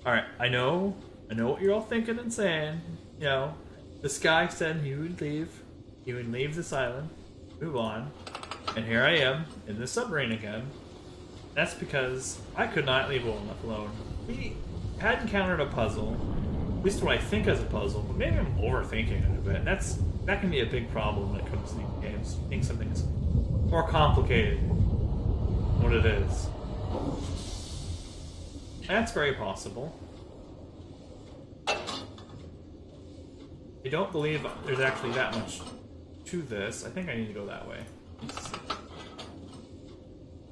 Alright, I know what you're all thinking and saying. You know, this guy said he would leave this island, move on, and here I am in the submarine again. That's because I could not leave well enough alone. We had encountered a puzzle, at least what I think is a puzzle, but maybe I'm overthinking it a bit. That can be a big problem when it comes to these games. Think something's more complicated than what it is. That's very possible. I don't believe there's actually that much to this. I think I need to go that way.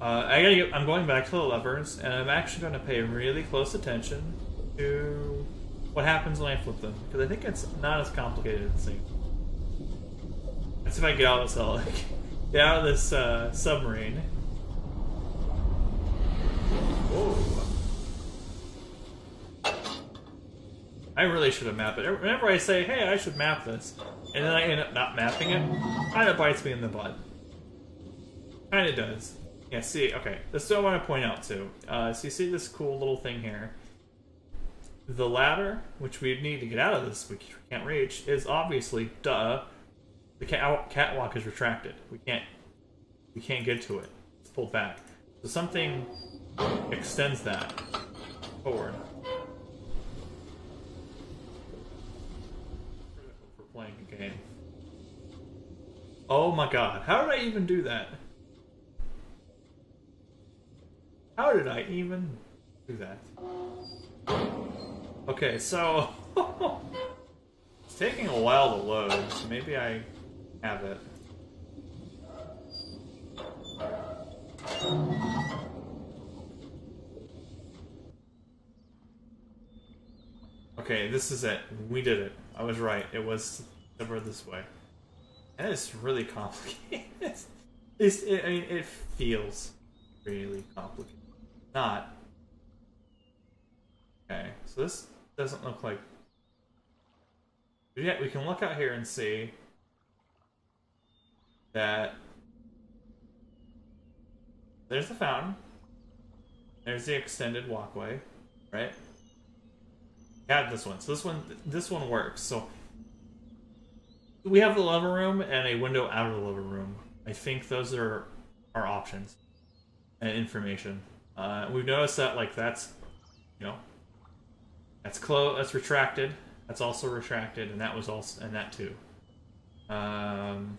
I'm going back to the levers, and I'm actually going to pay really close attention to what happens when I flip them, because I think it's not as complicated as it seems. Let's see if I get out of this, get out of this submarine. Whoa. I really should have mapped it. Whenever I say, hey, I should map this, and then I end up not mapping it, kind of bites me in the butt. Kind of does. Yeah, see, okay. This is what I want to point out, too. So you see this cool little thing here. The ladder, which we need to get out of this, which we can't reach, is obviously, duh, the catwalk is retracted. We can't get to it. It's pulled back. So something extends that forward. For playing a game. Oh my god, how did I even do that? How did I even do that? Okay, so it's taking a while to load, so maybe I have it. Okay, this is it. We did it. I was right. It was over this way. That is really complicated. I mean, it feels really complicated. Not. Okay, so this doesn't look like. Yeah, we can look out here and see that there's the fountain. There's the extended walkway, right? Yeah, this one. So this one works. So we have the lever room and a window out of the lever room. I think those are our options and information. We've noticed that like that's, you know, that's closed. That's retracted. That's also retracted, and that was also and that too. Um,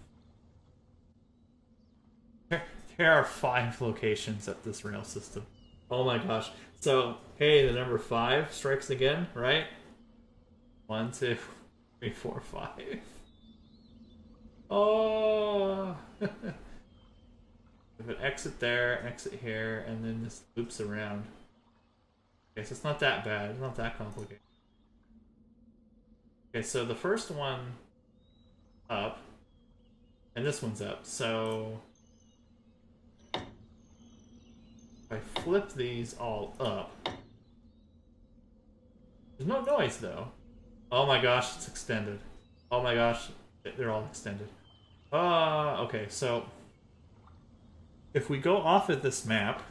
there are 5 locations at this rail system. Oh my gosh. So, hey, the number 5 strikes again, right? 1, 2, 3, 4, 5. Oh! If an exit there, exit here, and then this loops around. Okay, so it's not that bad. It's not that complicated. Okay, so the first one up, and this one's up. So if I flip these all up, there's no noise though. Oh my gosh, it's extended. Oh my gosh, they're all extended. Okay, so if we go off of this map,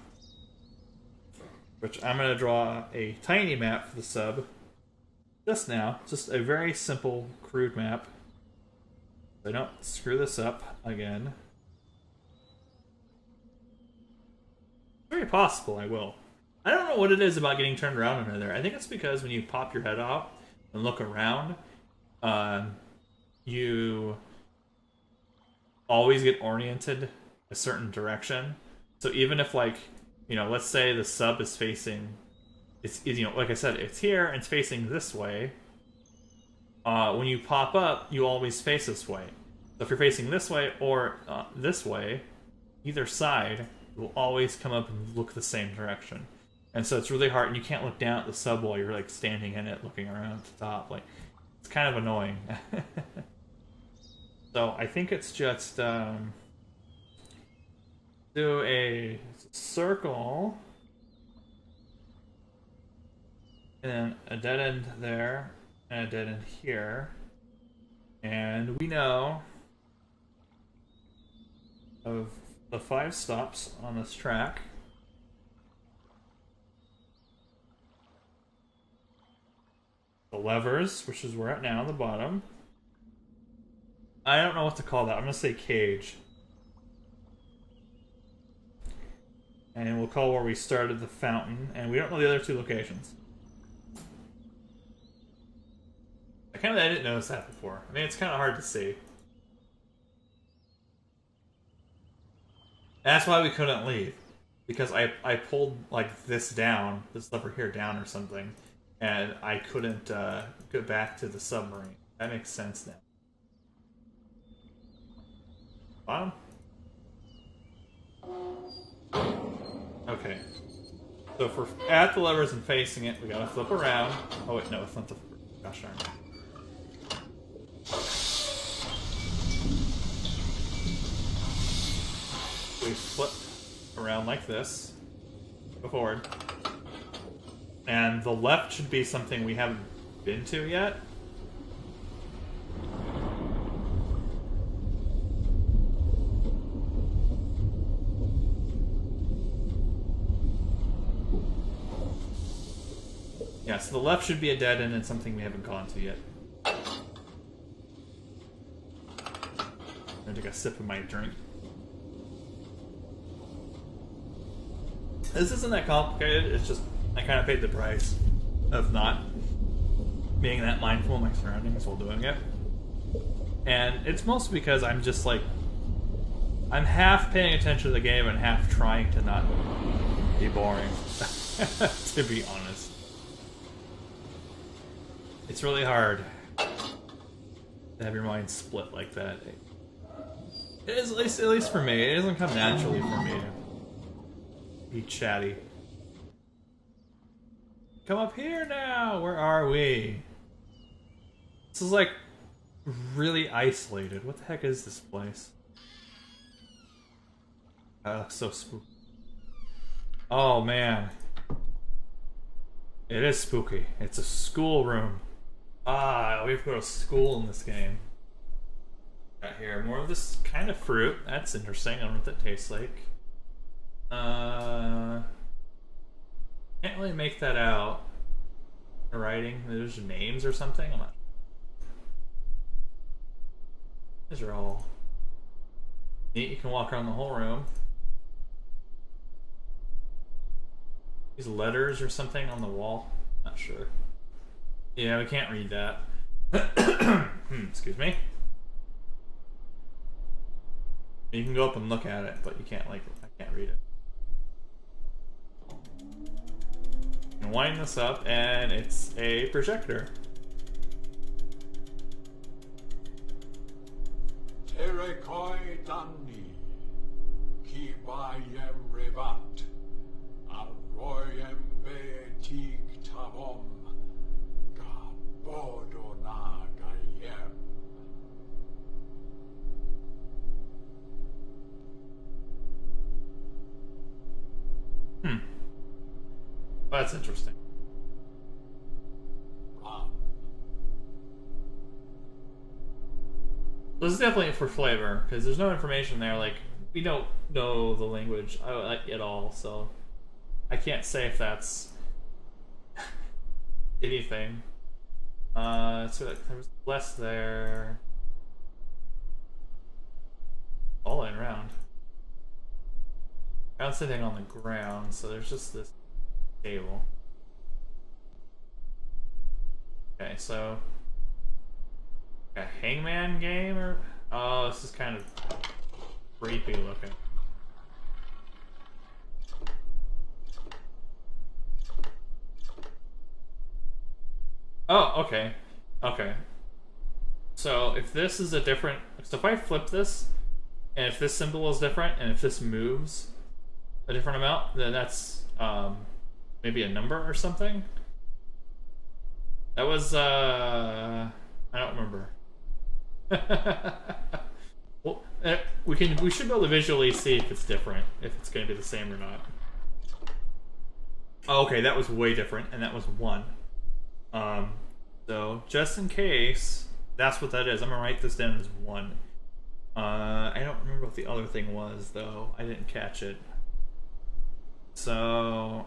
which I'm going to draw a tiny map for the sub just now, just a very simple, crude map. So I don't screw this up again. Very possible I will. I don't know what it is about getting turned around under there. I think it's because when you pop your head off and look around, you always get oriented a certain direction. So even if like, you know, let's say the sub is facing, it's you know, like I said, it's here and it's facing this way. When you pop up, you always face this way. So if you're facing this way or this way, either side will always come up and look the same direction. And so it's really hard, and you can't look down at the sub while you're like standing in it, looking around at the top. Like, it's kind of annoying. So I think it's just do a circle and then a dead end there and a dead end here, and we know of the 5 stops on this track. the levers, which is where we're at now, on the bottom. I don't know what to call that. I'm gonna say cage. And we'll call where we started the fountain, and we don't know the other two locations. I didn't notice that before. I mean, it's kind of hard to see. That's why we couldn't leave. Because I pulled, like, this lever here down or something, and I couldn't go back to the submarine. That makes sense now. Bottom? Okay. So if we're at the levers and facing it, we gotta flip around. Oh wait, no, it's not the... Gosh darn. We flip around like this. Go forward. And the left should be something we haven't been to yet. Yeah, so the left should be a dead end and something we haven't gone to yet. I'm gonna take a sip of my drink. This isn't that complicated, it's just I kind of paid the price of not being that mindful of my surroundings while doing it. And it's mostly because I'm just like, I'm half paying attention to the game and half trying to not be boring, to be honest. It's really hard to have your mind split like that. It is, at least for me, it doesn't come naturally for me to be chatty. Come up here now! Where are we? This is like really isolated. What the heck is this place? So spooky. Oh man. It is spooky. It's a schoolroom. Ah, we have to go to school in this game. Got here more of this kind of fruit. That's interesting. I don't know what that tastes like. Can't really make that out. The writing. There's names or something. I'm not. These are all neat. You can walk around the whole room. These letters or something on the wall. Not sure. Yeah, we can't read that. Excuse me. You can go up and look at it, but you can't, like, I can't read it. And wind this up, and it's a projector. Terekoi Dani, Ki Bayem Revat, Alroyem Betik Tavom, Gabodona Gayem. Well, that's interesting. This is definitely for flavor, because there's no information there, like, we don't know the language at all, so I can't say if that's anything. So there was less there. All in around. I'm sitting on the ground, so there's just this table. Okay, so a hangman game, or oh, this is kind of creepy looking. Oh, okay. Okay. So if this is a different, so if I flip this, and if this symbol is different, and if this moves a different amount, then that's maybe a number or something. That was I don't remember. Well, we should be able to visually see if it's different, if it's going to be the same or not. Oh, okay, that was way different, and that was 1. So just in case, that's what that is. I'm gonna write this down as 1. I don't remember what the other thing was, though. I didn't catch it. So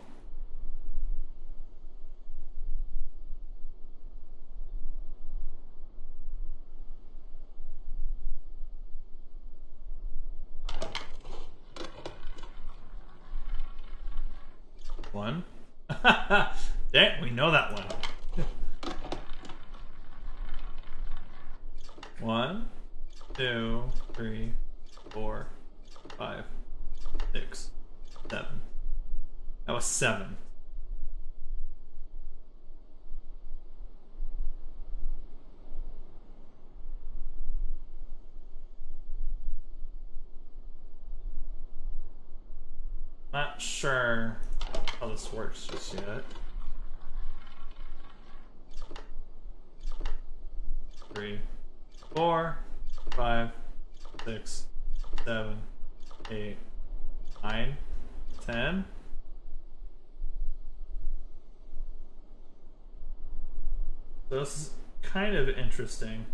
1. Dang, we know that one. 1, 2, 3, 4, 5, 6, 7. That was 7. Not sure how this works just yet. 3, 4, 5, 6, 7, 8, 9, 10. So this is kind of interesting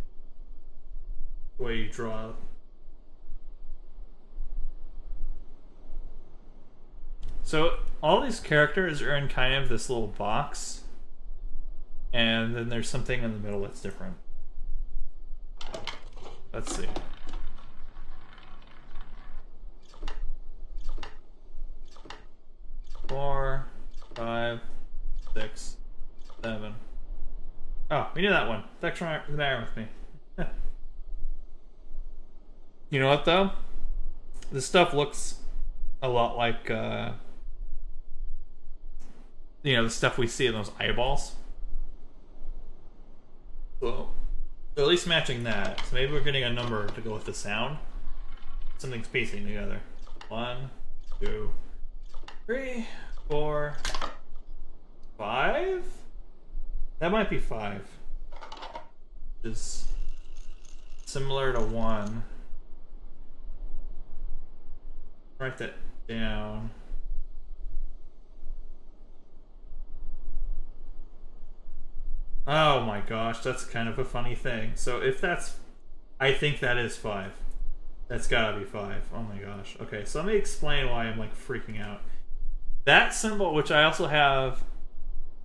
the way you draw. So all these characters are in kind of this little box, and then there's something in the middle that's different. Let's see. Four, 5, 6, 7. Oh, we knew that one. What's the matter with me? You know what though? This stuff looks a lot like you know, the stuff we see in those eyeballs. So at least matching that. So maybe we're getting a number to go with the sound. Something's piecing together. 1, 2, 3, 4, 5? That might be 5. Which is similar to 1. Write that down. Oh my gosh, that's kind of a funny thing. So if that's... I think that is 5. That's gotta be 5. Oh my gosh. Okay, so let me explain why I'm like freaking out. That symbol, which I also have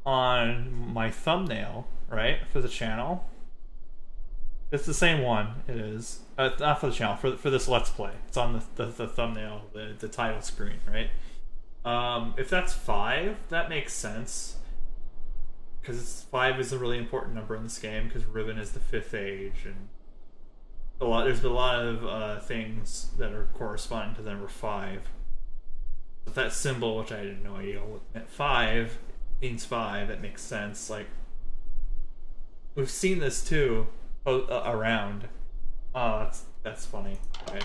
on my thumbnail, right, for the channel. It's the same one, it is. Not for the channel, for this Let's Play. It's on the thumbnail, the title screen, right? If that's 5, that makes sense. Because 5 is a really important number in this game, because Riven is the 5th age, and there's a lot of things that are corresponding to the number 5. But that symbol, which I had no idea what meant, 5 means 5, that makes sense. Like, we've seen this too around. Oh, that's funny. Okay.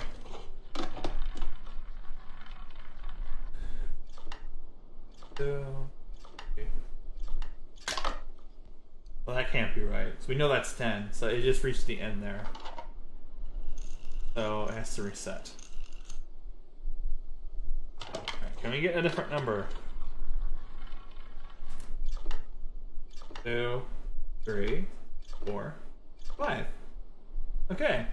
Well, that can't be right. So we know that's 10. So it just reached the end there. So it has to reset. Alright, can we get a different number? 2, 3, 4, 5. Okay.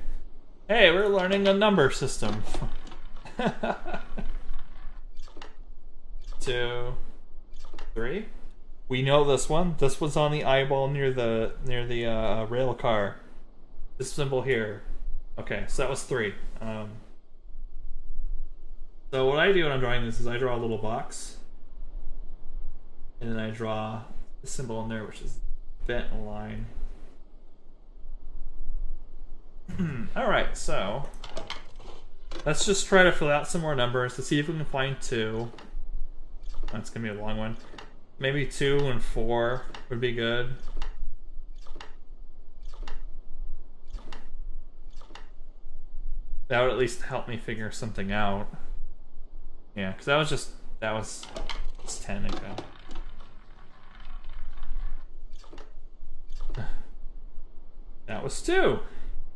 Hey, we're learning a number system. 2, 3. We know this one. This was on the eyeball near the rail car. This symbol here. Okay, so that was 3. So what I do when I'm drawing this is I draw a little box, and then I draw the symbol in there, which is bent line. Alright, so let's just try to fill out some more numbers to see if we can find 2. That's gonna be a long one. Maybe 2 and 4 would be good. That would at least help me figure something out. Yeah, because that was 10 ago. That was 2.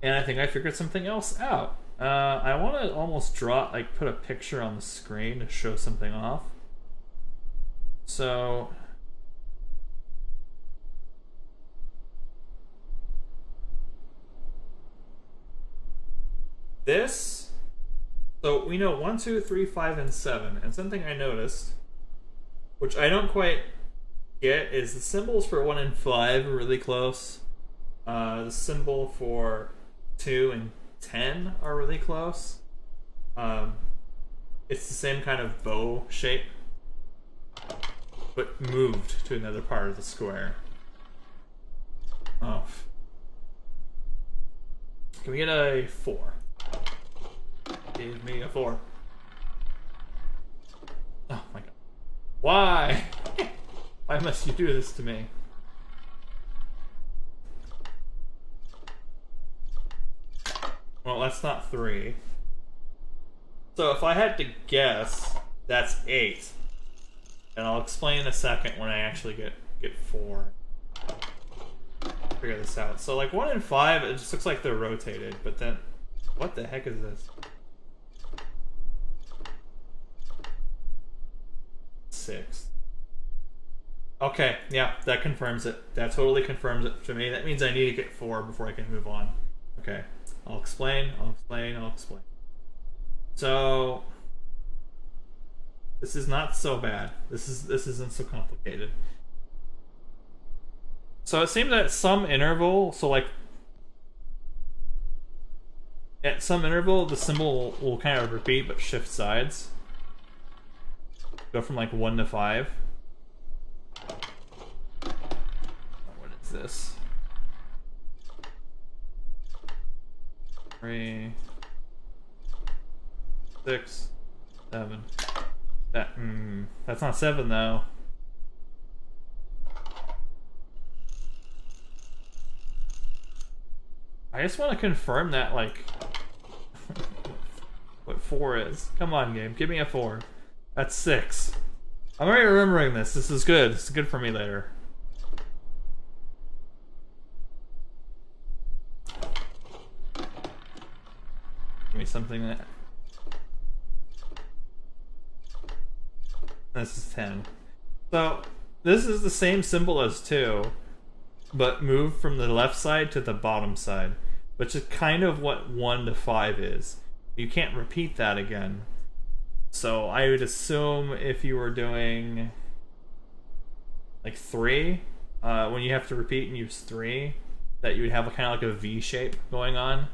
And I think I figured something else out. I want to almost put a picture on the screen to show something off. So so we know 1, 2, 3, 5, and 7. And something I noticed, which I don't quite get, is the symbols for 1 and 5 are really close. The symbol for 2 and 10 are really close. It's the same kind of bow shape. but moved to another part of the square. Oh. Can we get a 4? Give me a 4. Oh my god. Why? Why must you do this to me? Well, that's not 3. So if I had to guess, that's 8. And I'll explain in a second when I actually get 4. Figure this out. So like 1 and 5, it just looks like they're rotated, but then what the heck is this? 6. Okay, yeah, that confirms it. That totally confirms it to me. That means I need to get 4 before I can move on. Okay. I'll explain. So this is not so bad. This isn't so complicated. So it seems at some interval, so like at some interval, the symbol will kind of repeat but shift sides. Go from like 1 to 5. What is this? 3, 6, 7. That's not 7 though. I just want to confirm that, like, what 4 is. Come on, game. Give me a 4. That's 6. I'm already remembering this. This is good. This is good for me later. Give me something that... This is 10. So, this is the same symbol as 2, but moved from the left side to the bottom side, which is kind of what 1 to 5 is. You can't repeat that again. So I would assume if you were doing like 3, when you have to repeat and use 3, that you would have a kind of like a V shape going on.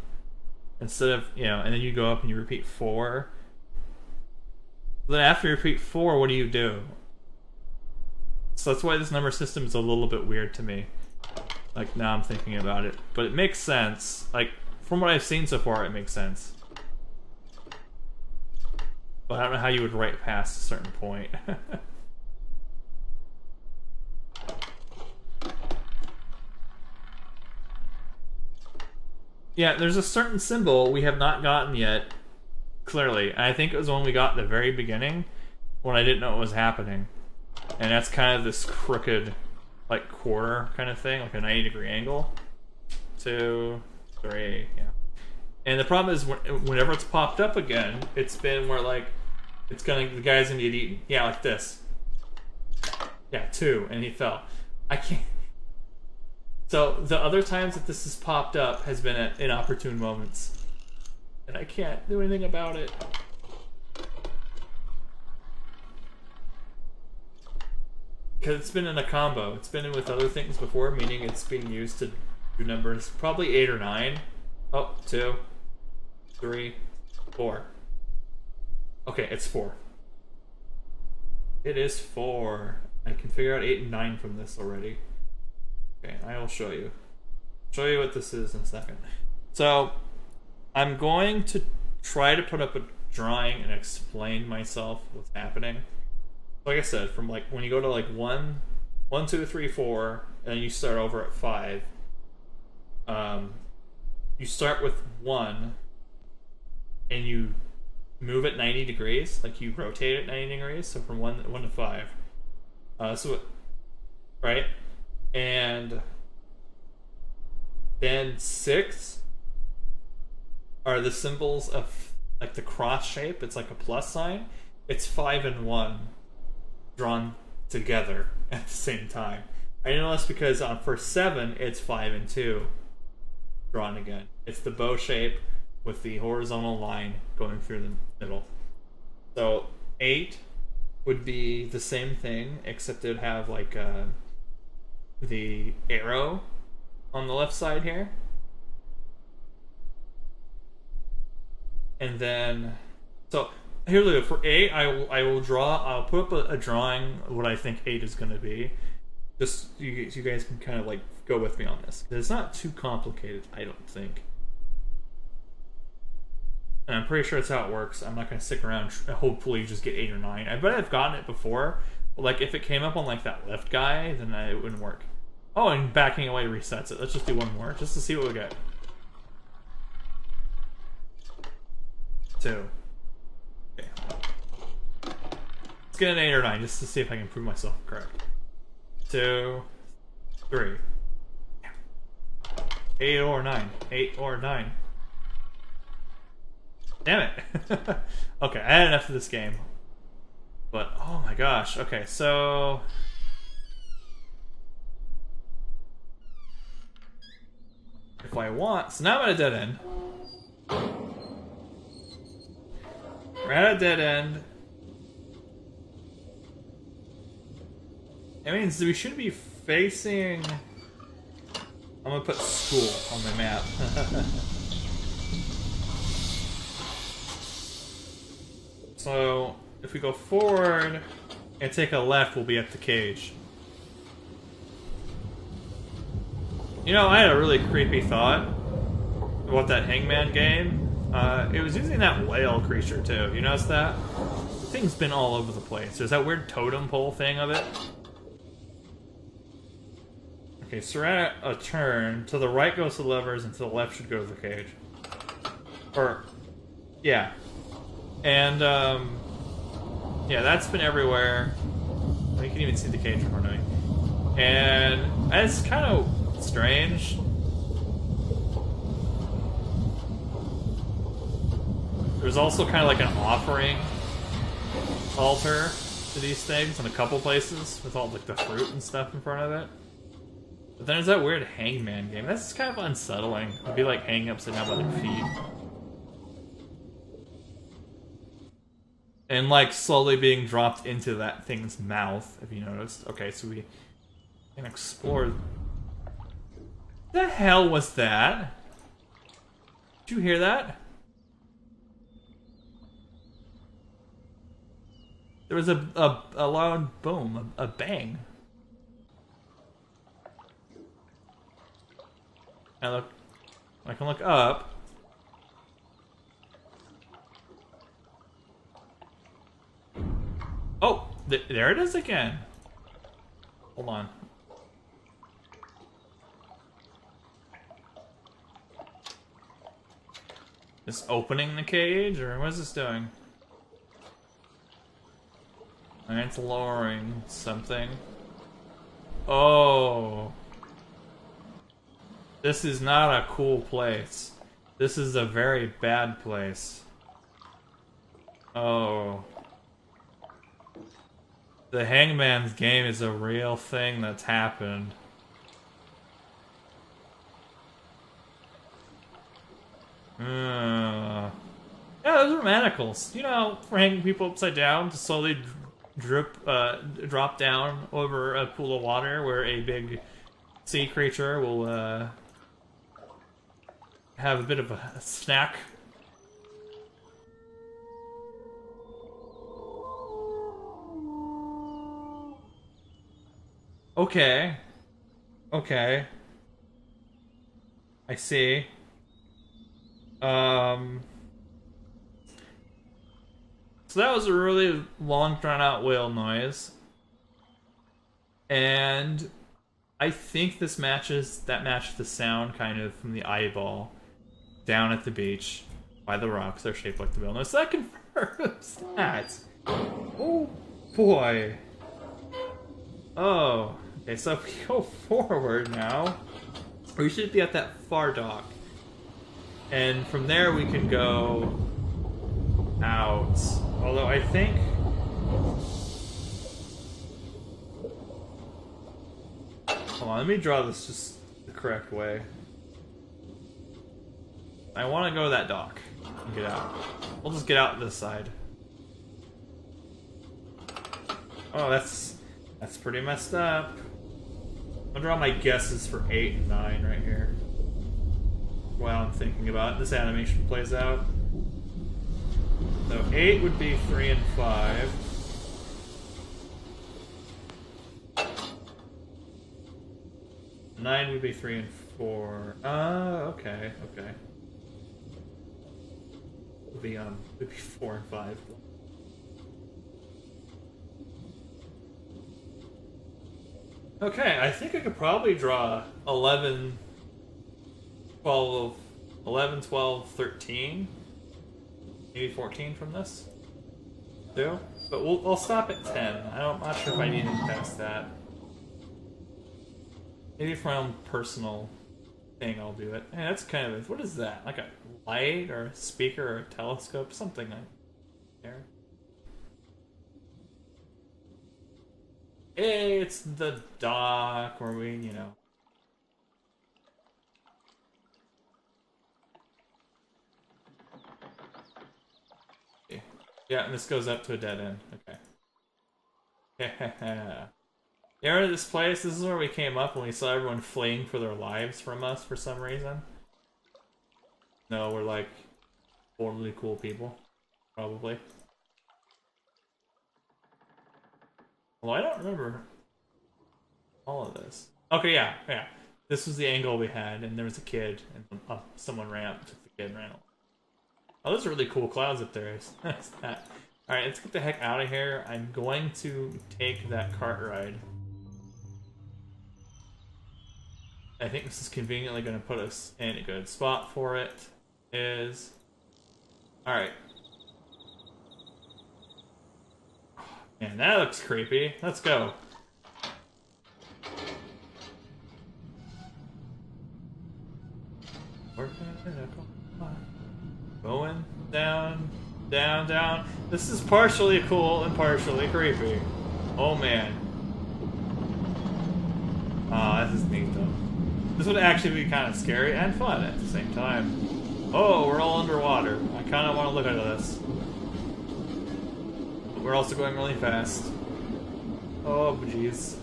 Instead of, you know, and then you go up and you repeat 4. Then after you repeat 4, what do you do? So that's why this number system is a little bit weird to me. Like, now I'm thinking about it. But it makes sense. Like, from what I've seen so far, it makes sense. But I don't know how you would write past a certain point. Yeah, there's a certain symbol we have not gotten yet, clearly. And I think it was one we got at the very beginning, when I didn't know what was happening. And that's kind of this crooked, like, quarter kind of thing, like a 90-degree angle. 2, 3, yeah. And the problem is, whenever it's popped up again, it's been where, like, the guy's gonna get eaten. Yeah, like this. Yeah, 2, and he fell. I can't... So, the other times that this has popped up has been at inopportune moments. And I can't do anything about it. Because it's been in a combo. It's been in with other things before, meaning it's being used to do numbers probably 8 or 9. Oh, 2, 3, 4. Okay, it's 4. It is 4. I can figure out 8 and 9 from this already. Okay, I will show you. Show you what this is in a second. So, I'm going to try to put up a drawing and explain myself what's happening. Like I said, from like when you go to like 1, 2, 3, 4, and then you start over at 5. You start with 1, and you move it 90 degrees, like you rotate it 90 degrees. So from 1 to 5. Right, and then 6 are the symbols of like the cross shape. It's like a plus sign. It's 5 and 1 drawn together at the same time. I know this because for 7 it's 5 and 2 drawn again. It's the bow shape with the horizontal line going through the middle. So 8 would be the same thing, except it would have like the arrow on the left side here. And then, so Here, look, for 8, I will draw. I'll put up a drawing of what I think 8 is going to be. Just you guys can kind of like go with me on this. It's not too complicated, I don't think. And I'm pretty sure that's how it works. I'm not going to stick around and hopefully just get 8 or 9. I bet I've gotten it before. But like, if it came up on like that left guy, then it wouldn't work. Oh, and backing away resets it. Let's just do one more, just to see what we get. 2. Okay. Let's get an 8 or 9, just to see if I can prove myself correct. 2, 3. 8 or 9. 8 or 9. Damn it. Okay, I had enough of this game. But, oh my gosh. Okay, so... if I want... So now I'm at a dead end. We're at a dead end. That means we should be facing... I'm gonna put school on the map. So, if we go forward and take a left, we'll be at the cage. You know, I had a really creepy thought about that Hangman game. It was using that whale creature, too. You notice that? The thing's been all over the place. There's that weird totem pole thing of it. Okay, so we're at a turn. To the right goes to the levers, and to the left should go to the cage. Or, yeah. And, yeah, that's been everywhere. You can even see the cage in front of me. And it's kind of strange. There's also kind of like an offering altar to these things in a couple places with all like the fruit and stuff in front of it. But then there's that weird hangman game. That's kind of unsettling. It'd be like hanging upside down by their feet. And like slowly being dropped into that thing's mouth, if you noticed. Okay, so we can explore. The hell was that? Did you hear that? There was a loud boom, a bang. I can look up. Oh, there it is again. Hold on. Is opening the cage, or what is this doing? And it's lowering something. Oh. This is not a cool place. This is a very bad place. Oh. The Hangman's game is a real thing that's happened. Yeah, those are manacles. You know, for hanging people upside down to slowly drop down over a pool of water where a big sea creature will have a bit of a snack. Okay. Okay. I see. So that was a really long, drawn-out whale noise. And I think this matches the sound kind of from the eyeball down at the beach by the rocks. They're shaped like the whale noise. So that confirms that. Oh, boy. Oh. Okay, so if we go forward now, we should be at that far dock. And from there we can go out. Although I think... Hold on, let me draw this just the correct way. I want to go to that dock and get out. We'll just get out this side. Oh, that's pretty messed up. I'll draw my guesses for 8 and 9 right here. While I'm thinking about it, this animation plays out. So 8 would be 3 and 5. Nine would be 3 and 4. Okay, okay. Would be 4 and 5. Okay, I think I could probably draw 11, 12, 11, 12, 13, maybe 14 from this. Too? But we'll stop at 10. I'm not sure if I need to past that. Maybe for my own personal thing, I'll do it. Hey, that's kind of... What is that? Like a light or a speaker or a telescope? Something like there. Hey, it's the dock where we, you know... Yeah, and this goes up to a dead end. Okay. Yeah. You remember this place? This is where we came up when we saw everyone fleeing for their lives from us for some reason. No, we're like totally cool people. Probably. Well, I don't remember all of this. Okay, yeah. This was the angle we had, and there was a kid, and someone ran up, took the kid, and ran away. Oh, those are really cool clouds up there. That's that. Alright, let's get the heck out of here. I'm going to take that cart ride. I think this is conveniently going to put us in a good spot for it. Alright. Man, that looks creepy. Let's go. Going down, down, down. This is partially cool and partially creepy. Oh man. Ah, this is neat though. This would actually be kind of scary and fun at the same time. Oh, we're all underwater. I kind of want to look at this. But we're also going really fast. Oh, jeez.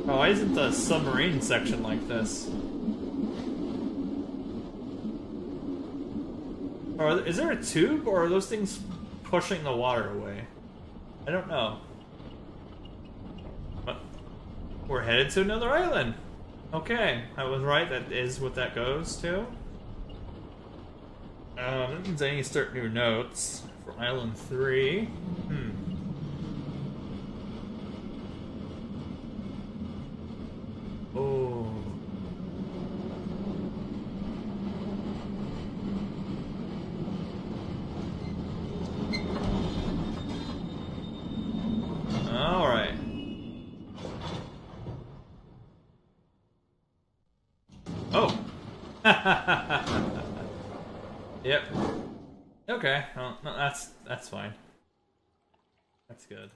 Oh, why isn't the submarine section like this? Or is there a tube, or are those things pushing the water away? I don't know. But we're headed to another island. Okay, I was right. That is what that goes to. That means I need to start new notes for Island 3. Oh. Alright. Oh. Yep. Okay. Well, no, that's fine. That's good.